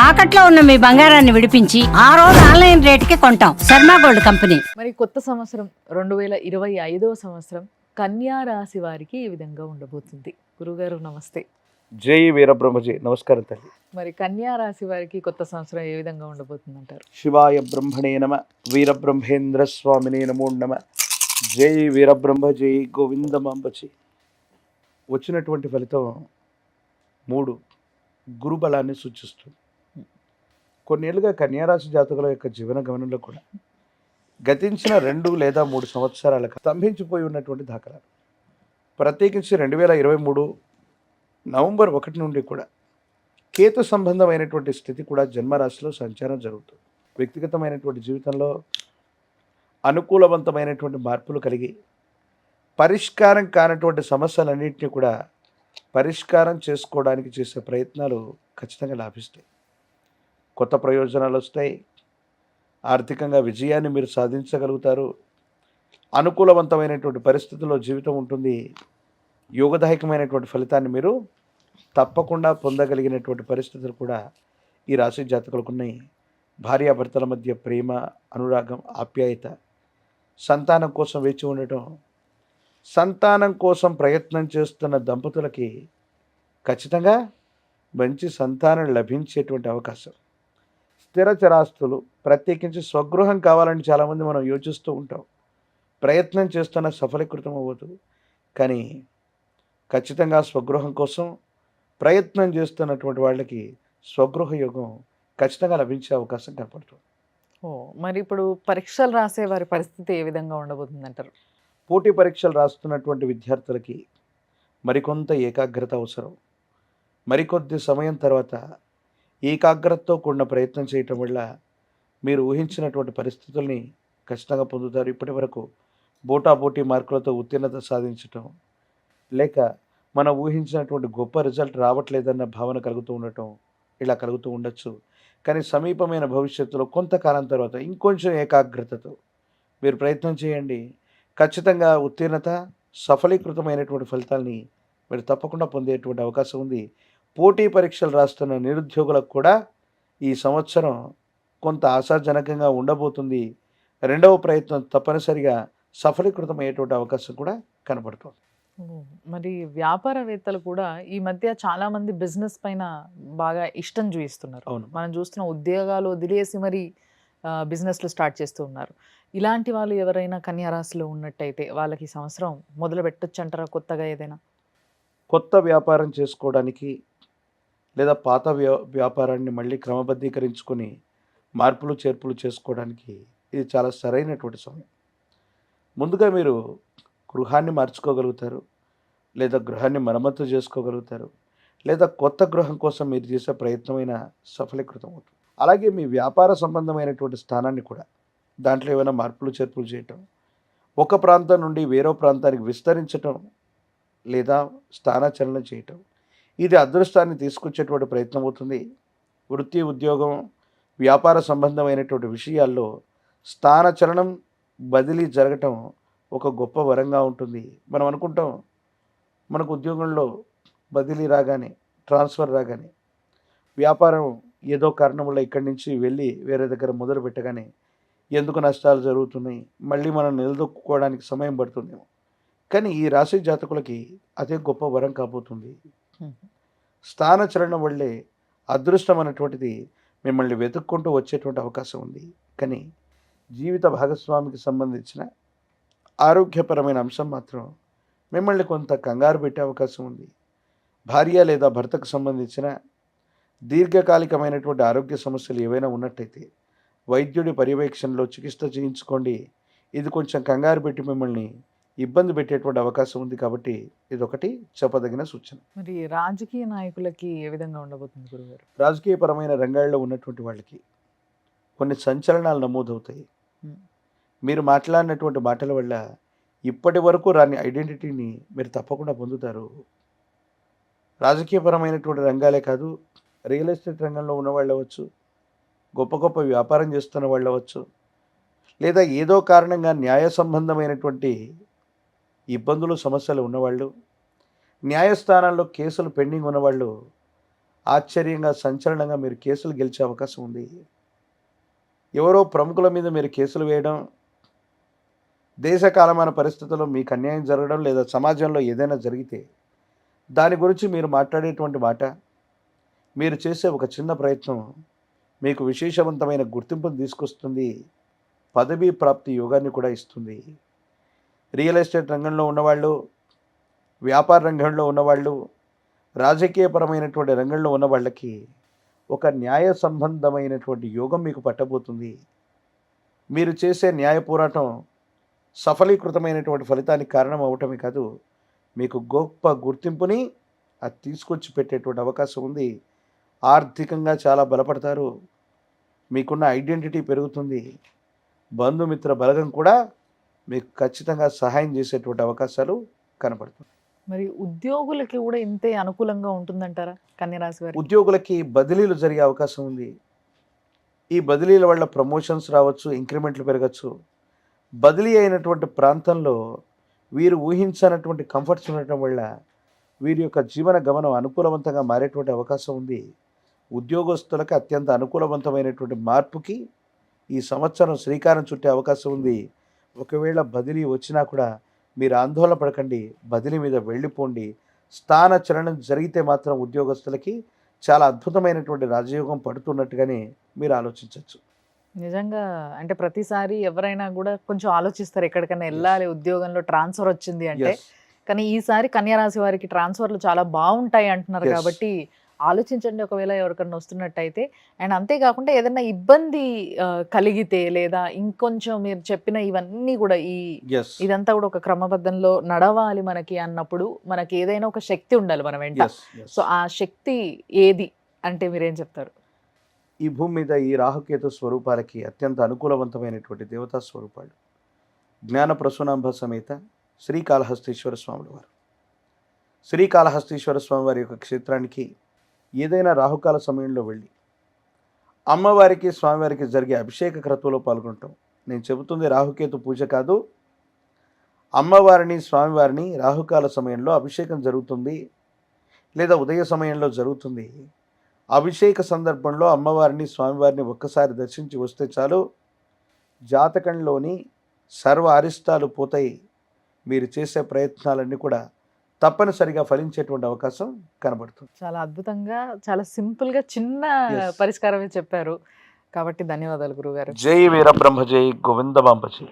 తాకట్లో ఉన్న మీ బంగారాన్ని విడిపించి ఆ రోజు ఆన్లైన్ రేటుకి కొంటాం. Sharma gold company. మరి కొత్త సంవత్సరం 2025వ సంవత్సరం కన్యా రాశి వారికి ఈ విధంగా ఉండబోతుంది. గురుగారు నమస్తే. జై వీరబ్రహ్మజీ. నమస్కారం తల్లి. మరి కన్యా రాశి వారికి కొత్త సంవత్సరం ఏ విధంగా ఉండబోతుంది అంటారు? శివాయ బ్రహ్మణే నమ, వీరబ్రహ్మేంద్ర స్వామినే నమో నమ. జై వీరబ్రహ్మ, జై గోవిందమాంబచి. వచ్చినటువంటి ఫలితం 3 గురుబలాన్ని సూచిస్తుంది. కొన్నేళ్ళుగా కన్యారాశి జాతకుల యొక్క జీవన గమనంలో కూడా గతించిన 2 లేదా 3 సంవత్సరాలకు స్తంభించిపోయి ఉన్నటువంటి దాఖలాలు, ప్రత్యేకించి 2023 నవంబర్ 1 నుండి కూడా కేతు సంబంధమైనటువంటి స్థితి కూడా జన్మరాశిలో సంచారం జరుగుతుంది. వ్యక్తిగతమైనటువంటి జీవితంలో అనుకూలవంతమైనటువంటి మార్పులు కలిగి పరిష్కారం కానటువంటి సమస్యలన్నింటినీ కూడా పరిష్కారం చేసుకోవడానికి చేసే ప్రయత్నాలు ఖచ్చితంగా లాభిస్తాయి. కొత్త ప్రయోజనాలు వస్తాయి. ఆర్థికంగా విజయాన్ని మీరు సాధించగలుగుతారు. అనుకూలవంతమైనటువంటి పరిస్థితుల్లో జీవితం ఉంటుంది. యోగదాయకమైనటువంటి ఫలితాన్ని మీరు తప్పకుండా పొందగలిగినటువంటి పరిస్థితులు కూడా ఈ రాశి జాతకులకు ఉన్నాయి. భార్యాభర్తల మధ్య ప్రేమ, అనురాగం, ఆప్యాయత, సంతానం కోసం వేచి ఉండటం, సంతానం కోసం ప్రయత్నం చేస్తున్న దంపతులకి ఖచ్చితంగా మంచి సంతానం లభించేటువంటి అవకాశం. స్థిర చరాస్తులు, ప్రత్యేకించి స్వగృహం కావాలని చాలామంది మనం యోచిస్తూ ఉంటాం. ప్రయత్నం చేస్తున్న సఫలీకృతం అవ్వదు. కానీ ఖచ్చితంగా స్వగృహం కోసం ప్రయత్నం చేస్తున్నటువంటి వాళ్ళకి స్వగృహ యోగం ఖచ్చితంగా లభించే అవకాశం కనపడుతుంది. మరి ఇప్పుడు పరీక్షలు రాసే వారి పరిస్థితి ఏ విధంగా ఉండబోతుంది అంటారు? పోటీ పరీక్షలు రాస్తున్నటువంటి విద్యార్థులకి మరికొంత ఏకాగ్రత అవసరం. మరికొద్ది సమయం తర్వాత ఏకాగ్రతతో కూడిన ప్రయత్నం చేయటం వల్ల మీరు ఊహించినటువంటి పరిస్థితుల్ని ఖచ్చితంగా పొందుతారు. ఇప్పటి వరకు బోటాబోటీ మార్కులతో ఉత్తీర్ణత సాధించటం, లేక మనం ఊహించినటువంటి గొప్ప రిజల్ట్ రావట్లేదన్న భావన కలుగుతూ ఉండటం, ఇలా కలుగుతూ ఉండొచ్చు. కానీ సమీపమైన భవిష్యత్తులో కొంతకాలం తర్వాత ఇంకొంచెం ఏకాగ్రతతో మీరు ప్రయత్నం చేయండి. ఖచ్చితంగా ఉత్తీర్ణత, సఫలీకృతమైనటువంటి ఫలితాలని మీరు తప్పకుండా పొందేటువంటి అవకాశం ఉంది. పోటీ పరీక్షలు రాస్తున్న నిరుద్యోగులకు కూడా ఈ సంవత్సరం కొంత ఆశాజనకంగా ఉండబోతుంది. 2వ ప్రయత్నం తప్పనిసరిగా సఫలీకృతమయ్యేటువంటి అవకాశం కూడా కనబడుతుంది. మరి వ్యాపారవేత్తలు కూడా ఈ మధ్య చాలా మంది బిజినెస్ పైన బాగా ఇష్టం చూపిస్తున్నారు. అవును. మనం చూస్తున్న ఉద్యోగాలు వదిలేసి మరి బిజినెస్లు స్టార్ట్ చేస్తూ ఉన్నారు. ఇలాంటి వాళ్ళు ఎవరైనా కన్యా రాశిలో ఉన్నట్టయితే వాళ్ళకి ఈ సంవత్సరం మొదలు పెట్టొచ్చు అంటారా? కొత్తగా ఏదైనా కొత్త వ్యాపారం చేసుకోవడానికి లేదా పాత వ్యాపారాన్ని మళ్ళీ క్రమబద్ధీకరించుకొని మార్పులు చేర్పులు చేసుకోవడానికి ఇది చాలా సరైనటువంటి సమయం. ముందుగా మీరు గృహాన్ని మార్చుకోగలుగుతారు, లేదా గృహాన్ని మరమ్మతు చేసుకోగలుగుతారు, లేదా కొత్త గృహం కోసం మీరు చేసే ప్రయత్నమైన సఫలీకృతం అవుతుంది. అలాగే మీ వ్యాపార సంబంధమైనటువంటి స్థానాన్ని కూడా దాంట్లో ఏమైనా మార్పులు చేర్పులు చేయటం, ఒక ప్రాంతం నుండి వేరే ప్రాంతానికి విస్తరించటం, లేదా స్థానచలనం చేయటం, ఇది అదృష్టాన్ని తీసుకొచ్చేటువంటి ప్రయత్నం అవుతుంది. వృత్తి, ఉద్యోగం, వ్యాపార సంబంధమైనటువంటి విషయాల్లో స్థానచలనం, బదిలీ జరగటం ఒక గొప్ప వరంగా ఉంటుంది. మనం అనుకుంటాం మనకు ఉద్యోగంలో బదిలీ రాగానే, ట్రాన్స్ఫర్ రాగానే, వ్యాపారం ఏదో కారణం వల్ల ఇక్కడి నుంచి వెళ్ళి వేరే దగ్గర మొదలు పెట్టగానే ఎందుకు నష్టాలు జరుగుతున్నాయి, మళ్ళీ మనం నిలదొక్కుకోవడానికి సమయం పడుతుందేమో. కానీ ఈ రాశి జాతకులకి అదే గొప్ప వరం కాబోతుంది. స్థానచలనం వల్లే అదృష్టం అనేటువంటిది మిమ్మల్ని వెతుక్కుంటూ వచ్చేటువంటి అవకాశం ఉంది. కానీ జీవిత భాగస్వామికి సంబంధించిన ఆరోగ్యపరమైన అంశం మాత్రం మిమ్మల్ని కొంత కంగారు పెట్టే అవకాశం ఉంది. భార్య లేదా భర్తకు సంబంధించిన దీర్ఘకాలికమైనటువంటి ఆరోగ్య సమస్యలు ఏవైనా ఉన్నట్టయితే వైద్యుడి పర్యవేక్షణలో చికిత్స చేయించుకోండి. ఇది కొంచెం కంగారు పెట్టి మిమ్మల్ని ఇబ్బంది పెట్టేటువంటి అవకాశం ఉంది. కాబట్టి ఇదొకటి చెప్పదగిన సూచన. మరి రాజకీయ నాయకులకి ఏ విధంగా ఉండబోతుంది గురుగారు? రాజకీయపరమైన రంగాల్లో ఉన్నటువంటి వాళ్ళకి కొన్ని సంచలనాలు నమోదవుతాయి. మీరు మాట్లాడినటువంటి మాటల వల్ల ఇప్పటి వరకు రాని ఐడెంటిటీని మీరు తప్పకుండా పొందుతారు. రాజకీయపరమైనటువంటి రంగాలే కాదు, రియల్ ఎస్టేట్ రంగంలో ఉన్నవాళ్ళు అవ్వచ్చు, గొప్ప గొప్ప వ్యాపారం చేస్తున్న వాళ్ళు అవ్వచ్చు, లేదా ఏదో కారణంగా న్యాయ సంబంధమైనటువంటి ఇబ్బందులు, సమస్యలు ఉన్నవాళ్ళు, న్యాయస్థానాల్లో కేసులు పెండింగ్ ఉన్నవాళ్ళు ఆశ్చర్యంగా సంచలనంగా మీరు కేసులు గెలిచే అవకాశం ఉంది. ఎవరో ప్రముఖుల మీద మీరు కేసులు వేయడం, దేశ కాలమాన పరిస్థితుల్లో మీకు అన్యాయం జరగడం లేదా సమాజంలో ఏదైనా జరిగితే దాని గురించి మీరు మాట్లాడేటువంటి మాట, మీరు చేసే ఒక చిన్న ప్రయత్నం మీకు విశేషవంతమైన గుర్తింపును తీసుకొస్తుంది, పదవీ ప్రాప్తి యోగాన్ని కూడా ఇస్తుంది. రియల్ ఎస్టేట్ రంగంలో ఉన్నవాళ్ళు, వ్యాపార రంగంలో ఉన్నవాళ్ళు, రాజకీయపరమైనటువంటి రంగంలో ఉన్న వాళ్ళకి ఒక న్యాయ సంబంధమైనటువంటి యోగం మీకు పట్టబోతుంది. మీరు చేసే న్యాయ పోరాటం సఫలీకృతమైనటువంటి ఫలితానికి కారణం అవటమే కాదు, మీకు గొప్ప గుర్తింపుని అది తీసుకొచ్చి పెట్టేటువంటి అవకాశం ఉంది. ఆర్థికంగా చాలా బలపడతారు, మీకున్న ఐడెంటిటీ పెరుగుతుంది, బంధుమిత్ర బలగం కూడా మీకు ఖచ్చితంగా సహాయం చేసేటువంటి అవకాశాలు కనపడుతుంది. మరి ఉద్యోగులకి కూడా ఇంతే అనుకూలంగా ఉంటుందంటారా కన్యరాశి వారికి? ఉద్యోగులకి బదిలీలు జరిగే అవకాశం ఉంది. ఈ బదిలీల వల్ల ప్రమోషన్స్ రావచ్చు, ఇంక్రిమెంట్లు పెరగచ్చు. బదిలీ అయినటువంటి ప్రాంతంలో వీరు ఊహించనటువంటి కంఫర్ట్స్ ఉండటం వల్ల వీరి యొక్క జీవన గమనం అనుకూలవంతంగా మారేటువంటి అవకాశం ఉంది. ఉద్యోగస్తులకు అత్యంత అనుకూలవంతమైనటువంటి మార్పుకి ఈ సంవత్సరం శ్రీకారం చుట్టే అవకాశం ఉంది. ఒకవేళ బదిలీ వచ్చినా కూడా మీరు ఆందోళన పడకండి, బదిలీ మీద వెళ్ళిపోండి. స్థాన చలనం జరిగితే మాత్రం ఉద్యోగస్తులకి చాలా అద్భుతమైనటువంటి రాజయోగం పడుతున్నట్టుగానే మీరు ఆలోచించవచ్చు. నిజంగా అంటే ప్రతిసారి ఎవరైనా కూడా కొంచెం ఆలోచిస్తారు ఎక్కడికైనా వెళ్ళాలి, ఉద్యోగంలో ట్రాన్స్ఫర్ వచ్చింది అంటే. Yes. కానీ ఈసారి కన్యరాశి వారికి ట్రాన్స్ఫర్లు చాలా బాగుంటాయి అంటున్నారు Yes. కాబట్టి ఆలోచించండి ఒకవేళ ఎవరికన్నా వస్తున్నట్టయితే. అండ్ అంతేకాకుండా ఏదైనా ఇబ్బంది కలిగితే లేదా ఇంకొంచెం మీరు చెప్పిన ఇవన్నీ కూడా Yes. ఇదంతా కూడా ఒక క్రమబద్ధంలో నడవాలి మనకి అన్నప్పుడు మనకి ఏదైనా ఒక శక్తి ఉండాలి మన వెంట. Yes. Yes. సో ఆ శక్తి ఏది అంటే మీరేం చెప్తారు? ఈ భూమి మీద ఈ రాహుకేతు స్వరూపాలకి అత్యంత అనుకూలవంతమైనటువంటి దేవతా స్వరూపాలు జ్ఞాన ప్రసూనాంబ సమేత శ్రీకాళహస్తీశ్వర స్వాముల వారు. శ్రీకాళహస్తీశ్వర స్వామి వారి యొక్క క్షేత్రానికి ఏదైనా రాహుకాల సమయంలో వెళ్ళి అమ్మవారికి స్వామివారికి జరిగే అభిషేక క్రతువులో పాల్గొంటాం. నేను చెబుతుంది రాహుకేతు పూజ కాదు, అమ్మవారిని స్వామివారిని రాహుకాల సమయంలో అభిషేకం జరుగుతుంది లేదా ఉదయ సమయంలో జరుగుతుంది. అభిషేక సందర్భంలో అమ్మవారిని స్వామివారిని ఒక్కసారి దర్శించి వస్తే చాలు, జాతకంలోని సర్వ అరిష్టాలు పోతాయి. మీరు చేసే ప్రయత్నాలన్నీ కూడా తప్పనిసరిగా ఫలించేటువంటి అవకాశం కనబడుతుంది. చాలా అద్భుతంగా, చాలా సింపుల్ గా చిన్న Yes. పరిష్కారమే చెప్పారు. కాబట్టి ధన్యవాదాలు గురుగారు. జై వీరబ్రహ్మ జై గోవిందమాంబ జై.